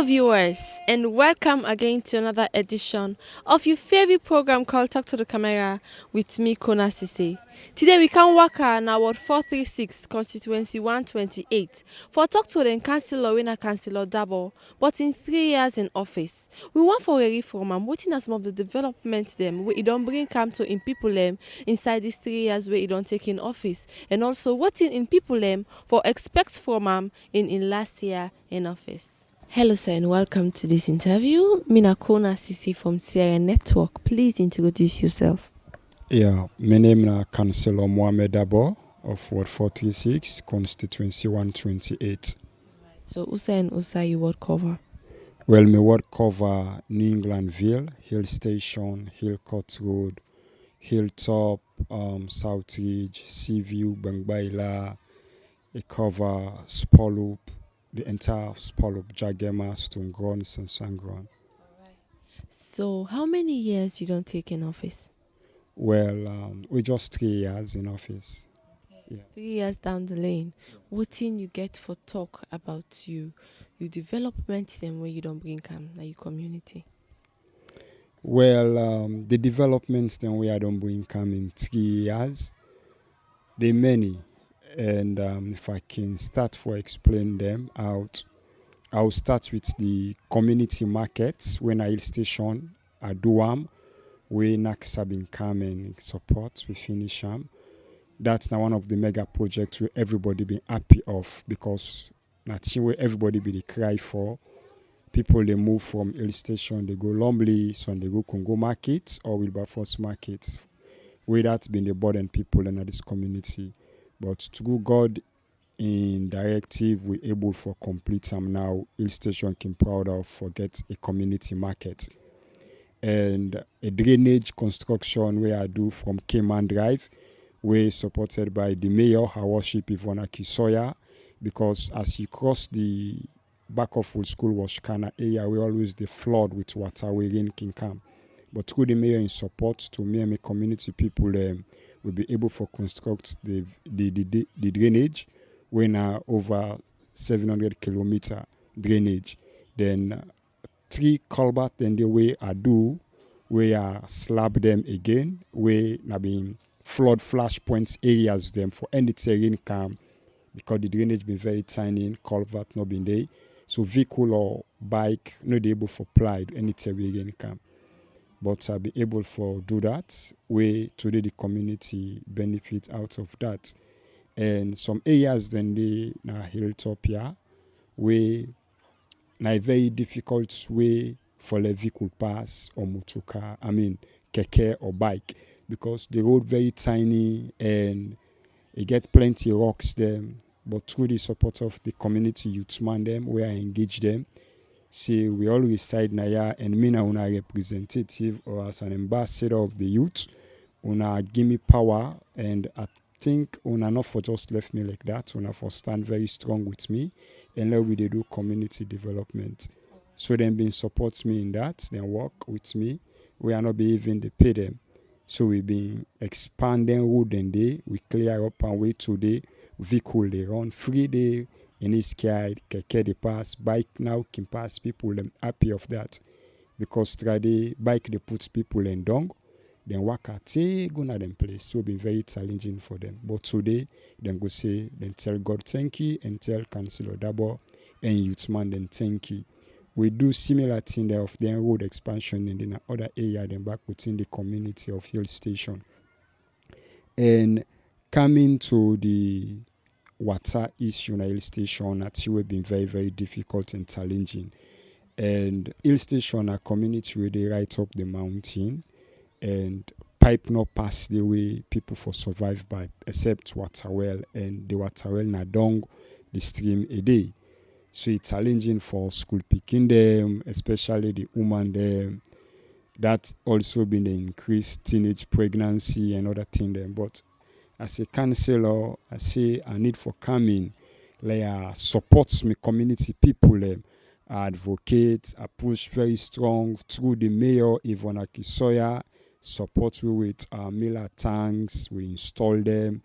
Hello, viewers, and welcome again to another edition of your favorite program called Talk to the Camera with me, Kona Sesay. Today, we can work on our 436 Constituency 128 for Talk to the Councilor Councilor Dabor, but in 3 years in office. We want for a reform and waiting at some of the development them where it don't bring come to in people inside these 3 years where it don't take in office, and also waiting in people for expect from in last year in office. Hello, sir, and welcome to this interview. Mina Kona Sesay from Sierra Network. Please introduce yourself. Yeah, my name is Councilor Mohamed Dabor of Ward 436, Constituency 128. So, Usa and Usa, you ward cover? Well, my ward cover New Englandville, Hill Station, Hillcourt Road, Hilltop, Southridge, Seaview, Bangbaila. It cover Spolup, the entire Spolup, Jagema, Stoneground, and Sangron. So, how many years you don't take in office? Well, we just 3 years in office. Okay. Yeah. 3 years down the lane, what thing you get for talk about your development and where you don't bring come like your community? Well, the developments then we don't bring come in 3 years. They're many, and if I can start for explain them out, I'll start with the community markets. When I station I do we Sabin come and support, we finish them. That's now one of the mega projects where everybody be happy of, because that's where everybody be the cry for. People they move from Hill Station, they go Lumley, so they go Congo Market or Wilberforce Market. Where that's been the burden people in this community. But through God in directive, we're able for complete them now. Hill Station can proud of forget a community market. And a drainage construction where I do from Cayman Drive, we're supported by the mayor, her worship Ivona Kisoya, because as you cross the back of Old School Washkana area, we always the flood with water where rain can come. But through the mayor in support to me and my community people, will be able to construct the drainage when over 700 kilometer drainage. Then 3 culvert and the way I do, we slab them again, we na been flood flashpoints areas them for any terrain come, because the drainage been very tiny, culvert not been there. So vehicle or bike not able for apply any terrain come. But I'll be able for do that, where today the community benefit out of that. And some areas then they na hilltop here, where na a very difficult way for the vehicle pass or motorcar, keke or bike, because the road very tiny and it get plenty rocks there. But through the support of the community youth man them, where I engage them, see we always side Naya and me na una representative or as an ambassador of the youth, una give me power, and I think una not for just left me like that, una for stand very strong with me and let we they do community development. So them been supports me in that, then work with me. We are not be even they pay them. So we been expanding road and day, we clear up and way today, vehicle they run free day. In this sky, keke they pass, bike now can pass people, them happy of that. Because today, bike they put people in down, then work at go na them place. So be very challenging for them. But today, then go say, then tell God thank you, and tell Councilor Dabor and Youthman then thank you. We do similar thing there of the road expansion and in other area then back within the community of Hill Station. And coming to the water issue in Hill Station, actually been very, very difficult and challenging. And Hill Station, a community where they right up the mountain, and pipe not pass the way people for survive by, except water well, and the water well na down the stream a day. So it's challenging for school picking them, especially the woman them. That also been the increased teenage pregnancy and other thing them. But as a councillor, I say I need for coming, like supports me community people them. I advocate, I push very strong through the mayor Ivona Kisoya, support me with Miller tanks, we install them,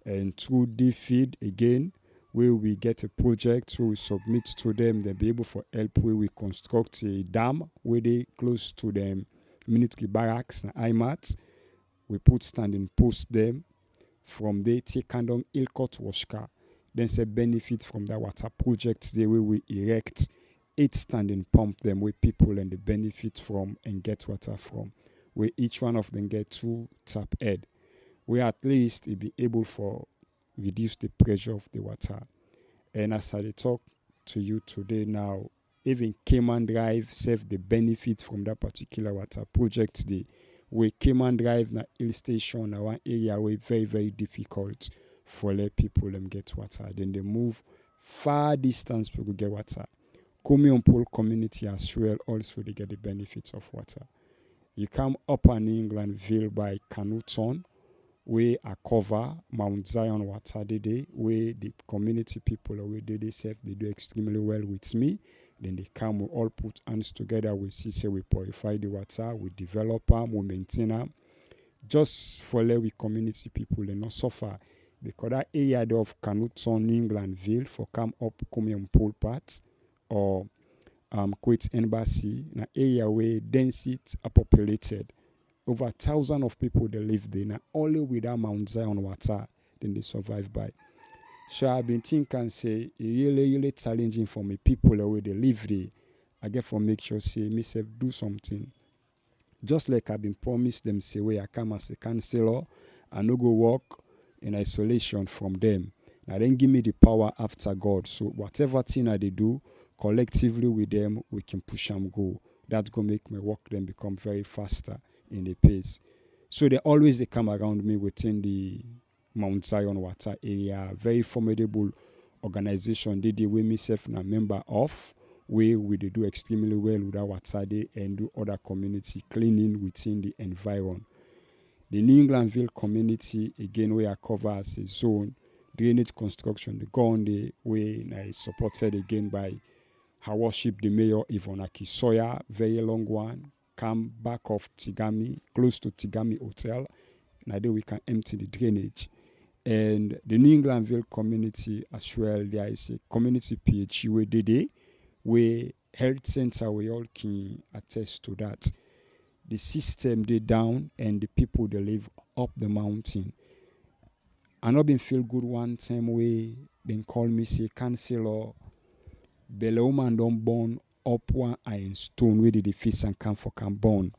and through D-Feed again, where we get a project, so we submit to them, they'll be able for help where we construct a dam where they close to the military barracks and IMAT. We put standing post them. From there, take down Ilkot Washka. Then say benefit from that water project there where we erect 8 standing pump them where people and the benefit from and get water from. Where each one of them get 2 tap head. Where at least it be able for reduce the pressure of the water. And as I talk to you today now, even Cayman Drive save the benefit from that particular water project there. Where Cayman Drive na hill station na one area where very, very difficult for let people get water. Then they move far distance to get water. Comion community as well also they get the benefits of water. You come up in Englandville by Canuton, where I cover Mount Zion water day, where the community people where they self they do extremely well with me. Then they come, we all put hands together, we see say we purify the water, we develop them, we maintain them. Just for let we community people they not suffer. Because that area of Canuton, Englandville, for come up Comion Pole Part or Kuwait Embassy, an area where density are populated. Over 1,000 of people they live there. Now only with that Mount Zion water, then they survive by. So I've been thinking say really challenging for me people where they live there. I get for make sure say myself do something. Just like I've been promised them say where I come as a councilor, I no go work in isolation from them. Now then give me the power after God. So whatever thing I they do, collectively with them, we can push them go. That's going to make my work then become very faster in the pace. So they come around me within the Mount Zion water area. Very formidable organization. They with myself a member of, where we they do extremely well with our water day and do other community cleaning within the environment. The New Englandville community, again, where I cover as a zone, drainage construction, the Gonde, where I supported again by her worship, the mayor, Yvonne Akisoya, very long one, come back of Tigami, close to Tigami Hotel. Now there we can empty the drainage. And the New Englandville community as well, there is a community PHE where they do, where health center, we all can attest to that. The system they down and the people they live up the mountain. I not been feel good one time where they call me say councilor Belle woman don't born up one iron stone where the face and come for can born.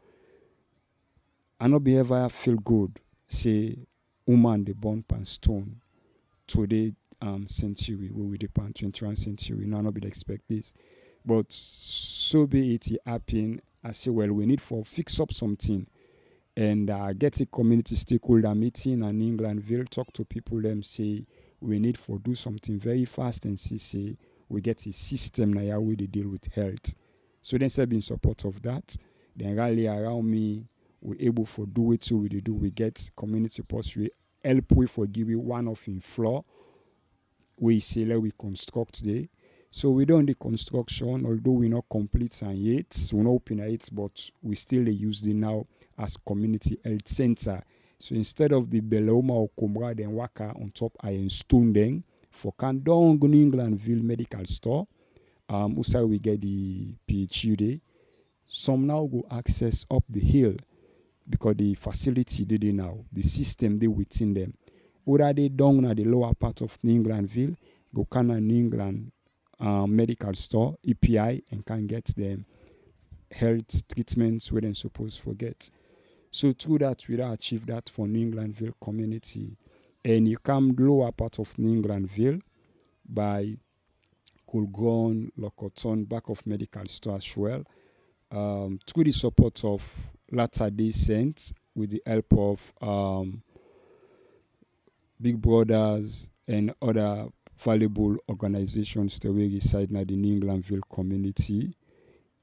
I not be ever feel good say woman they born pan stone today century where we depend 21st century. Now not be expect this. But so be it happen. I say, well, we need for fix up something and get a community stakeholder meeting in Englandville, talk to people, them say we need for do something very fast and see say we get a system now where they deal with health. So then say in support of that. Then rally around me, we able for do it so we do. We get community post we help we for give you one of in floor. We say let we construct there. So we done the construction, although we not complete and yet, we not open it, but we still use it now as community health center. So instead of the Beloma or Kumra, then Waka on top, I installed them for Kandong Englandville Medical Store. Also we get the PHU. Some now go access up the hill because the facility they now, the system they within them. Whether they down at the lower part of Englandville, go Kana England. Medical store, EPI, and can get them health treatments where they're supposed to forget. So through that, we achieve that for New Englandville community. And you come lower part of New Englandville by Kulgon, Locoton, back of medical store as well. Through the support of Latter-day Saints with the help of Big Brothers and other valuable organizations that we reside in the New Englandville community.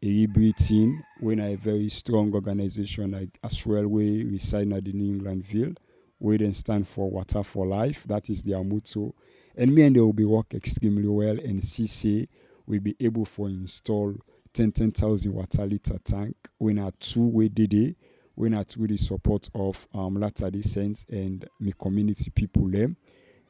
A breathing when a very strong organization like as well we reside in the New Englandville, we then stand for Water for Life. That is their motto. And me and they will be work extremely well and CC will be able to install 10,000 water liter tank when a 2-way day when I through the support of Latter-day Saints and my community people them.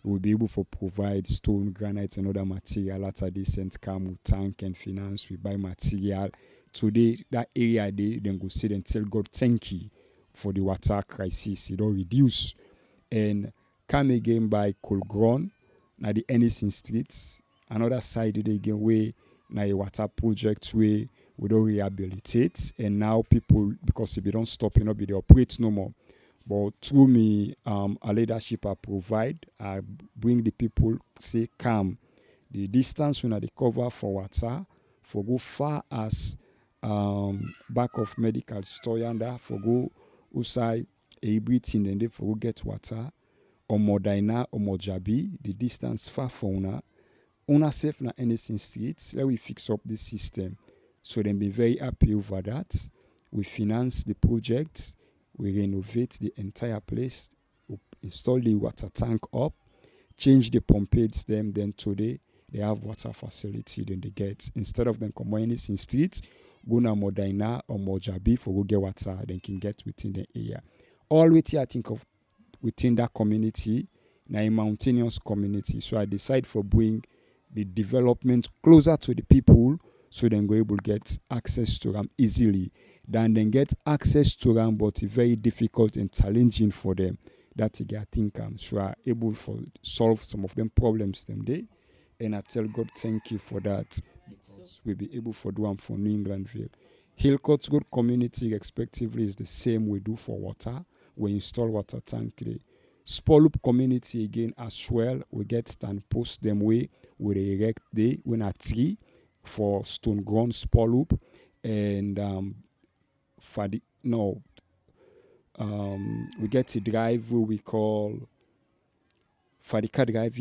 we'll be able to provide stone, granite, and other material at a decent come with tank and finance. We buy material. Today, that area they then go sit and tell God thank you for the water crisis. It don't reduce. And come again by Colgron, now the Ennison Streets. Another side they again way now a water project where we don't rehabilitate. And now people, because if they don't stop, be they operate no more. But through me, a leadership I provide, I bring the people, say, come. The distance when they cover for water, for go far as back of medical store yonder, for go outside everything, then they for go get water, or Modina or Mojabi, the distance far from una safe na anything streets, let we fix up this system. So then be very happy over that. We finance the project. We renovate the entire place, install the water tank up, change the pumpades them. Then today they have water facility. Then they get, instead of them communities in streets, go na Modina or Mojabi for go get water. They can get within the area. All within I think of within that community, na a mountainous community. So I decide for bring the development closer to the people, so then go able to get access to them easily. Then get access to them, but it's very difficult and challenging for them. That I think I'm sure able to solve some of them problems them day. And I tell God thank you for that, because we'll be able to do them for New Englandville. Hillcoats Good Community respectively is the same we do for water. We install water tank there. Spolup Community again as well. We get stand post them way. We erect day when a tree for stone ground Spolup. And we get a drive where we call Fadika Drive,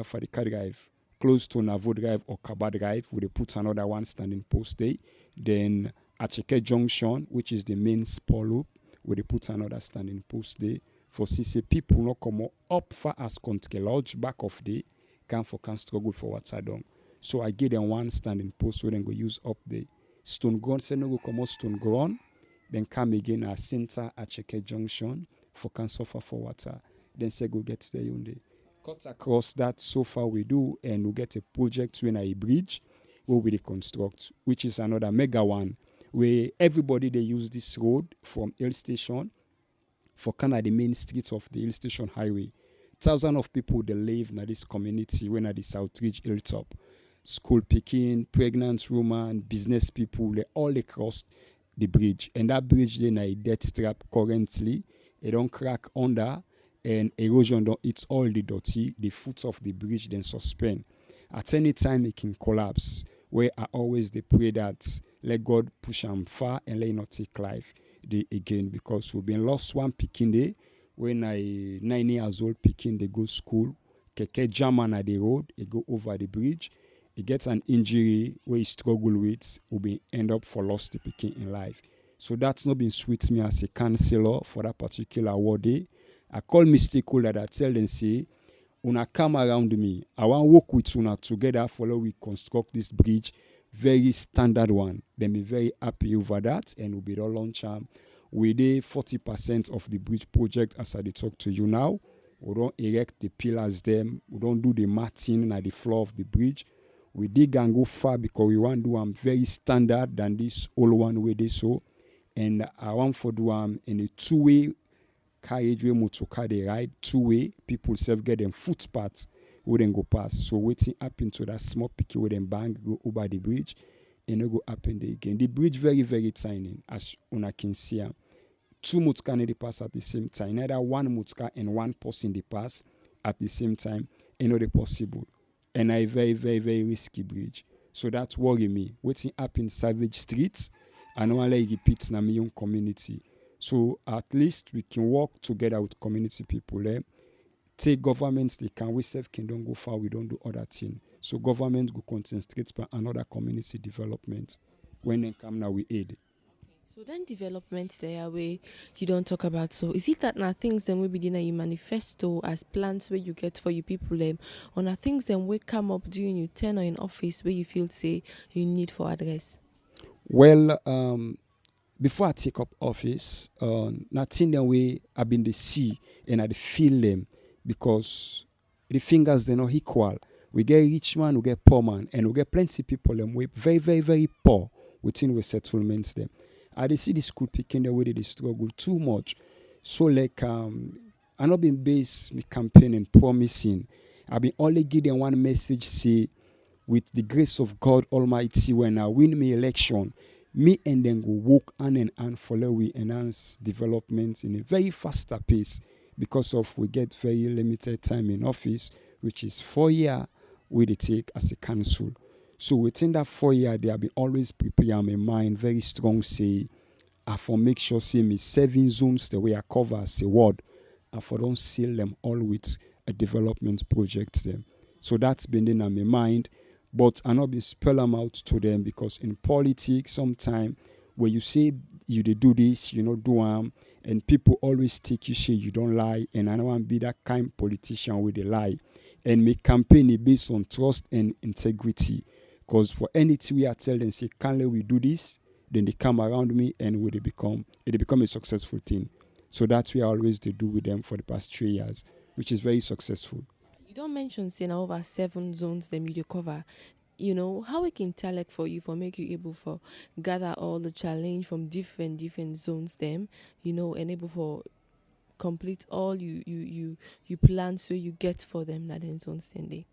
Fadika Drive, close to Navo Drive or Kaba Drive, where they put another one standing post day. Then Acheke Junction, which is the main Spolup, where they put another standing post day. For CC people not come up far as Country Lodge back of day, can struggle for what's done. So I give them one standing post so then go use up the stone ground. Say no go come out stone ground. Then come again at center at Cheke Junction for can suffer for water. Then say go get the Hyundai. Cut across that so far we do, and we get a project when a bridge where we construct, which is another mega one where everybody they use this road from Hill Station for kind of the main streets of the Hill Station Highway. Thousands of people they live in this community when at the Outreach Hilltop. School picking, pregnant women, business people, they all across the bridge. And that bridge then a death trap currently. It don't crack under, and erosion don't eat all the dirty. The foot of the bridge then suspend. At any time it can collapse. Where I always they pray that let God push them far and let not take life they again, because we've been lost one picking day when I 9 years old picking they go school. Keke jam on the road, he go over the bridge. He gets an injury where he struggle with, will be end up for lost the picking in life. So that's not been sweet to me as a counselor for that particular award day. I call mistake that I tell them say, una come around me. I want to work with una together for how we construct this bridge. Very standard one. Then be very happy over that, and we'll be all launch. We did 40% of the bridge project as I talk to you now. We don't erect the pillars them. We don't do the matting at the floor of the bridge. We dig and go far because we want to do them very standard than this old one way they so. And I want for do them in a two-way carriageway motorcar they ride, two-way. People self get them footpaths wouldn't go past. So waiting happen to that small picky with them bang go over the bridge and it go happen there again. The bridge very, very tiny as una can see. Two motorcar they pass at the same time. Neither one motorcar and one person they pass at the same time. And not possible. And a very, very, very risky bridge. So that's worry me. Waiting up in Savage Streets, and only repeat na my young community. So at least we can work together with community people there. Take governments, they can, we self can don't go far, we don't do other things. So government go concentrate on another community development. When they come now, we aid. So then development there where you don't talk about, so is it that now things then we begin you manifesto as plans where you get for your people them, or now things then we come up during your tenure in office where you feel say you need for address? Well, before I take up office, nothing that way I've been the see and I feel them, because the fingers they're not equal. We get rich man, we get poor man, and we get plenty people them we very, very, very poor within we settlements them. I dey see the school picking the way they struggle too much. So like I not been based me campaign and promising. I've been only giving one message say with the grace of God Almighty when I win me election, me and then go walk hand in hand follow we enhance development in a very faster pace because of we get very limited time in office, which is 4 years we they take as a council. So within that 4 years, they have been always prepare my mind very strong say I for make sure say me 7 zones the way I cover as a word. I for don't seal them all with a development project them. So that's been in my mind. But I not be spell them out to them because in politics sometimes when you say you they do this, you know, do and people always take you say you don't lie, and I don't want to be that kind of politician with a lie. And make campaign is based on trust and integrity. Because for anything we are tell them say, can't let we do this, then they come around me and it become a successful thing. So that's what I always do with them for the past 3 years, which is very successful. You don't mention saying over 7 zones them you dey cover. You know how we can tell like for you for make you able for gather all the challenge from different zones them, and able for complete all you plan so you get for them that in zones then they.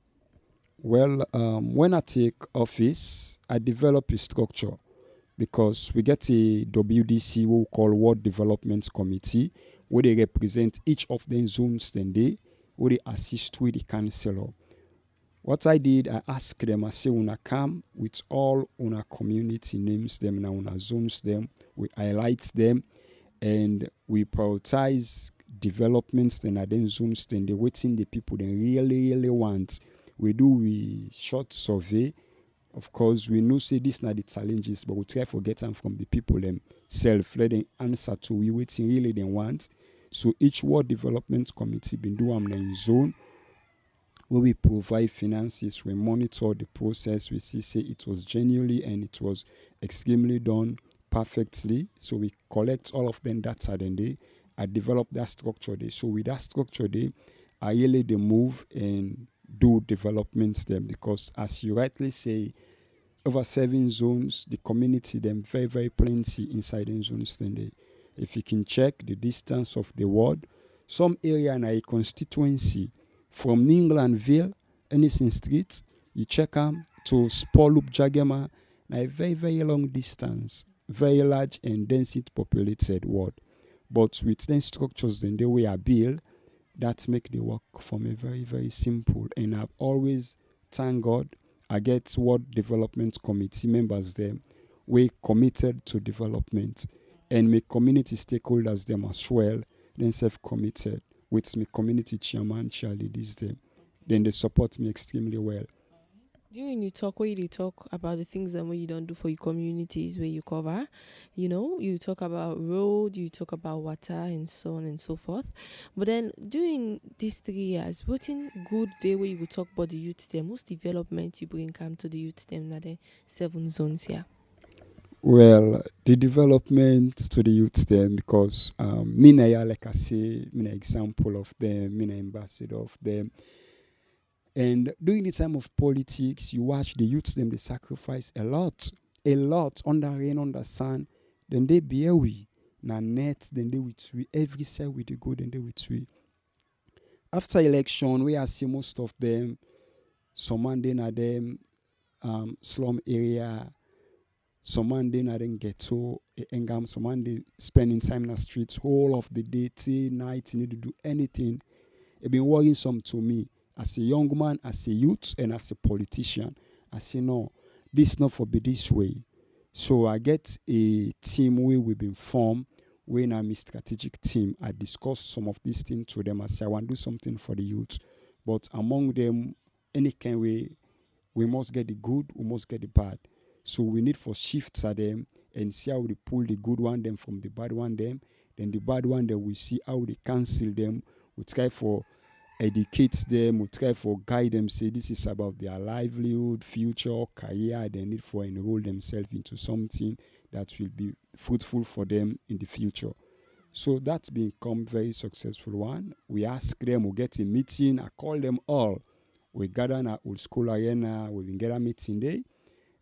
Well, when I take office, I develop a structure because we get a WDC, what we call Ward Development Committee, where they represent each of the zones then they, where they assist with the councillor. What I did, I asked them, I say, una come with all una community names them, now una zones them, we highlight them, and we prioritize developments then at then zones then they waiting the people they really want. We short survey. Of course, we know say this not the challenges, but we try to get them from the people themselves. Let them answer to we waiting really they want. So each ward development committee been do in zone where we provide finances, we monitor the process, we see say it was genuinely and it was extremely done perfectly. So we collect all of them data then they I develop that structure there. So with that structure there, I really they move and do developments them because as you rightly say, over 7 zones, the community them very, very plenty inside the zones then they. If you can check the distance of the ward, some area in a constituency from Englandville, Anything Street, you check them to Spolup Jagema, a very, very long distance, very large and densely populated ward. But with then structures then the way I build, that make the work for me very, very simple. And I've always thank God I get ward development committee members them we committed to development and my community stakeholders them as well, then self-committed with my community chairman, Charlie, this them. Then they support me extremely well. During you talk where you talk about the things that you don't do for your communities where you cover, you talk about road, you talk about water and so on and so forth. But then during these 3 years, what in good day where you will talk about the youth them, most development you bring come to the youth them that the 7 zones here. Well, the development to the youth them because me na like I say, me na example of them, me na ambassador of them. And during the time of politics, you watch the youths them they sacrifice a lot under rain, under sun. Then they bear we na net, then they with we every side we they go, then they with we. After election, we are see most of them. Some man they na them slum area. Some man they na them ghetto engam. Some man they spending time in the streets whole of the day, till night. You need to do anything. It been worrying some to me. As a young man, as a youth, and as a politician, I say, no, this not for be this way. So I get a team where we've been formed, when I'm a strategic team. I discuss some of these things to them. I say, I want to do something for the youth. But among them, any kind way, we must get the good, we must get the bad. So we need for shifts at them and see how they pull the good one them from the bad one them. Then the bad one, then we see how they cancel them. We try for educate them, we try for guide them, say this is about their livelihood, future, career, they need for enroll themselves into something that will be fruitful for them in the future. So that's become very successful one. We ask them, we get a meeting, I call them all. We gather in our old school arena, we been get a meeting there.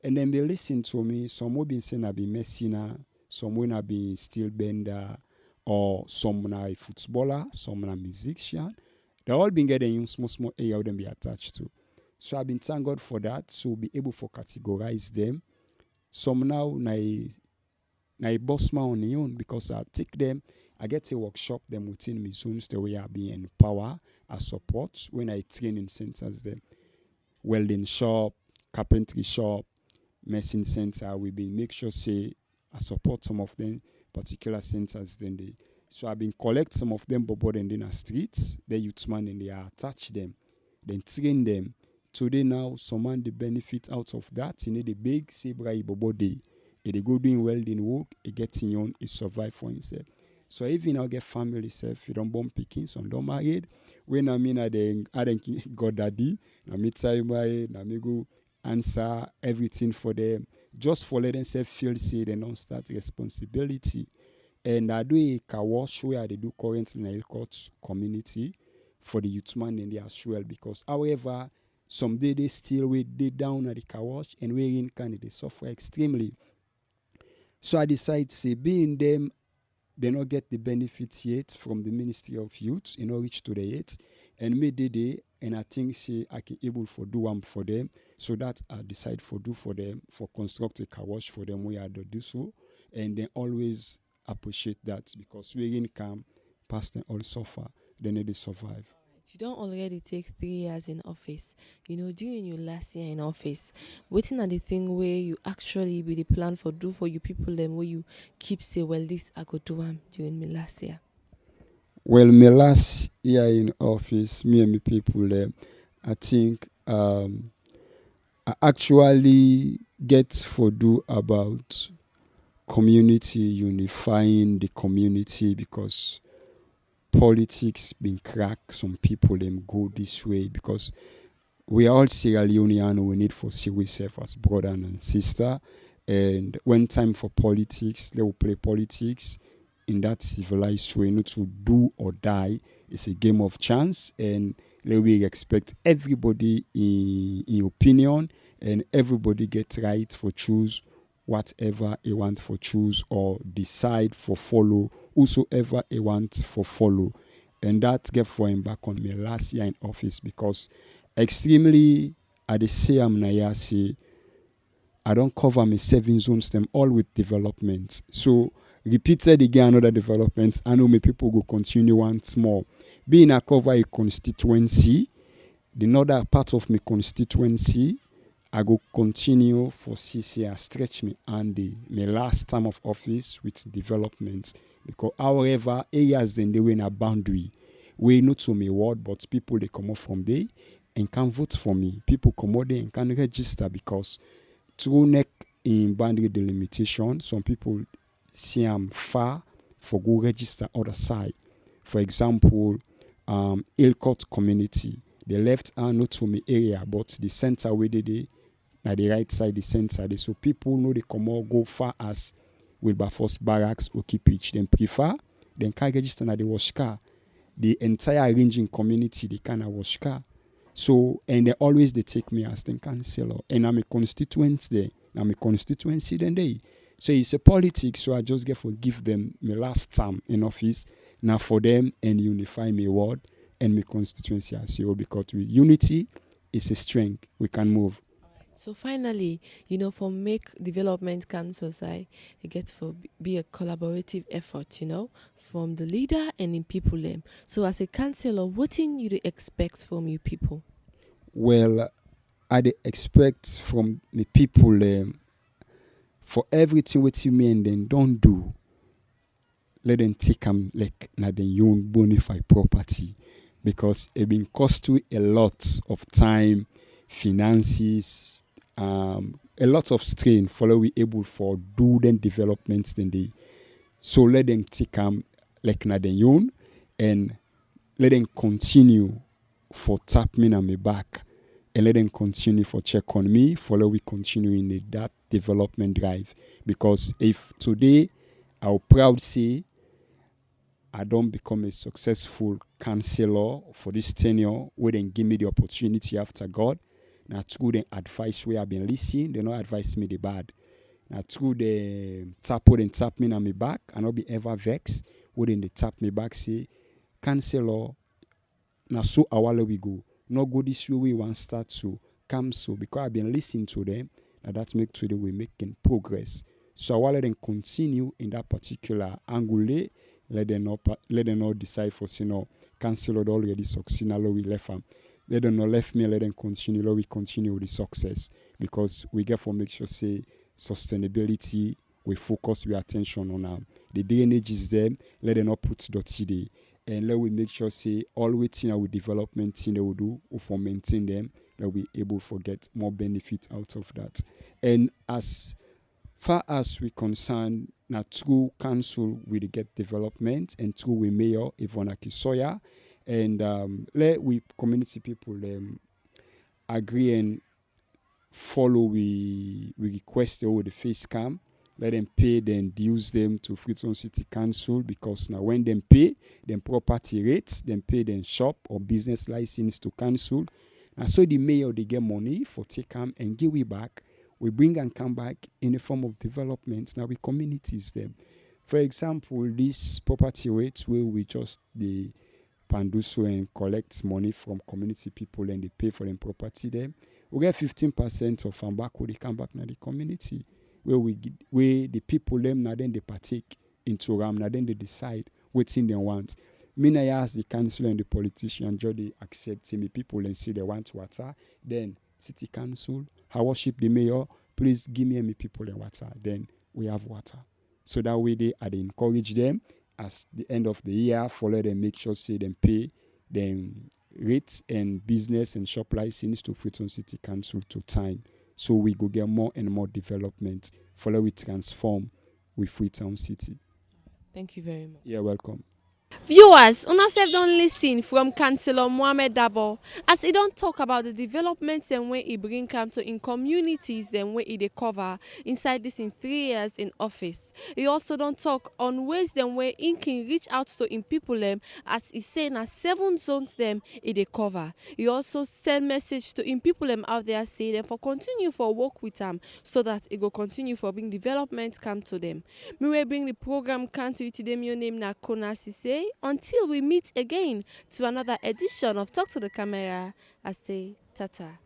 And then they listen to me. Some will be saying I be messina, some will not be steel bender, or some na a footballer, some na musician. They all been getting small area of them be attached to. So I've been thank God for that. So be able to categorize them. Some now na a boss man on their own because I take them, I get a workshop them within my zones the way I be empower, I support when I train in centers them. Welding shop, carpentry shop, medicine center, we been make sure say I support some of them particular centers then they so I've been collect some of them bobo then in the streets, the youth man and they attach them, then train them. Today now someone the benefit out of that, you know the big Sebra bobo day. If they go doing welding work, it gets in on, it survive for himself. So even I get family self, you don't born picking, some don't married. When I mean I don't got daddy, I meet married, I go answer everything for them. Just for let themselves feel say they don't start responsibility. And I do a car wash where they do currently in the Elcourt community for the youth man in there as well. Because however, someday they still wait they down at the car wash and wherein can they suffer extremely. So I decide say being them they not get the benefits yet from the Ministry of Youth, you know, reach to the yet. And me did it, and I think say I can able for do one for them. So that I decide for do for them, for construct a car wash for them where I do so. And they always appreciate that because we in come past them all suffer, they need to survive. You don't already take 3 years in office. During your last year in office, waiting at the thing where you actually be the plan for do for you people them where you keep say, well, this I go do during my last year. Well, my last year in office, me and my people, I think I actually get for do about community unifying the community because politics been cracked. Some people them go this way because we are all Sierra Leonean. We need for see ourselves as brother and sister. And when time for politics, they will play politics in that civilized way. Not to do or die. It's a game of chance, and we expect everybody in opinion, and everybody get right for choose whatever he want for choose or decide for follow whosoever he want for follow. And that get for him back on me last year in office because extremely at the same na say I don't cover my 7 zones them all with development. So repeated again another development. I know my people go continue once more. Being I cover a constituency, the other part of my constituency, I go continue for 6 years, stretch me and my last term of office with development. Because however, areas then they were in a boundary. We not to me word, but people they come up from there and can vote for me. People come out there and can register because through neck in boundary delimitation, some people see I'm far for go register other side. For example, Elcourt community, the left hand not to me area, but the center where they na the right side, the center. So people know they come out go far as Wilberforce Barracks or Kipich. Then prefer, then can register na the wash car. The entire ranging community, they can wash car. So, and they always they take me as the councillor. And I'm a constituent there. I'm a constituency then they. So it's a politics, so I just get for give them my last term in office. Now for them and unify my ward and my constituency as well because with unity, it's a strength. We can move. So finally, for make development Kona Sesay, it gets for be a collaborative effort, from the leader and in people them. So as a councillor, what thing you expect from you people? Well, I expect from the people for everything what you mean then don't do. Let them take them like na the own bona fide property because it been cost you a lot of time, finances, a lot of strain follow we able for do them developments then they so let them take them like na the own and let them continue for tap me on my back and let them continue for check on me follow we continue in that development drive because if today I'll proud say I don't become a successful counselor for this tenure where they give me the opportunity after God. Now through the advice where I've been listening, they not advise me the bad. Now through the tap me on my back, and not be ever vexed. Wouldn't they tap me back say, counselor, now so awale we go. Not go this way we want start to come so because I've been listening to them. Now that make today we making progress. So I will let them continue in that particular angle. Let them not decide for cancel already succeed. Now we left them. Let them not left me. Let them continue. Let we continue with the success because we get for make sure say sustainability. We focus our attention on the drainage is there. Let them not put dirty there, and let we make sure say all waiting our development thing they will do for maintain them. That we able to get more benefit out of that, and as far as we concern, now through council we get development and through we mayor Ivona Kisoya and let we community people agree and follow we request all the face cam. Let them pay, then use them to Freetown City Council because now when them pay, them property rates, them pay them shop or business license to council. And so the mayor they get money for take them and give it back. We bring and come back in the form of development. Now we communities them. For example, this property rates where we just the panduso and collect money from community people and they pay for them property them. We get 15% of them back when they come back now the community. Where the people them now then they partake into RAM, now then they decide what thing they want. Me I ask the councillor and the politician, just they accept me people and say they want water. Then city council, I worship the mayor, please give me people and water. Then we have water. So that way they encourage them as the end of the year, follow them, make sure say them pay them rates and business and shop license to Freetown City Council to time. So we go get more and more development. Follow we transform with Freetown City. Thank you very much. You're welcome. Viewers, una sef don listen from Councilor Mohamed Dabor as he don't talk about the developments and way he bring come to in communities and way he dey cover inside this in 3 years in office. He also don't talk on ways them way he can reach out to in people them as he say na 7 zones them he dey cover. He also send message to in people them out there say them for continue for work with them so that it go continue for bring development come to them. Me will bring the program come to you today. My name na Kona Sesay. Until we meet again to another edition of Talk to the Camera, I say tata.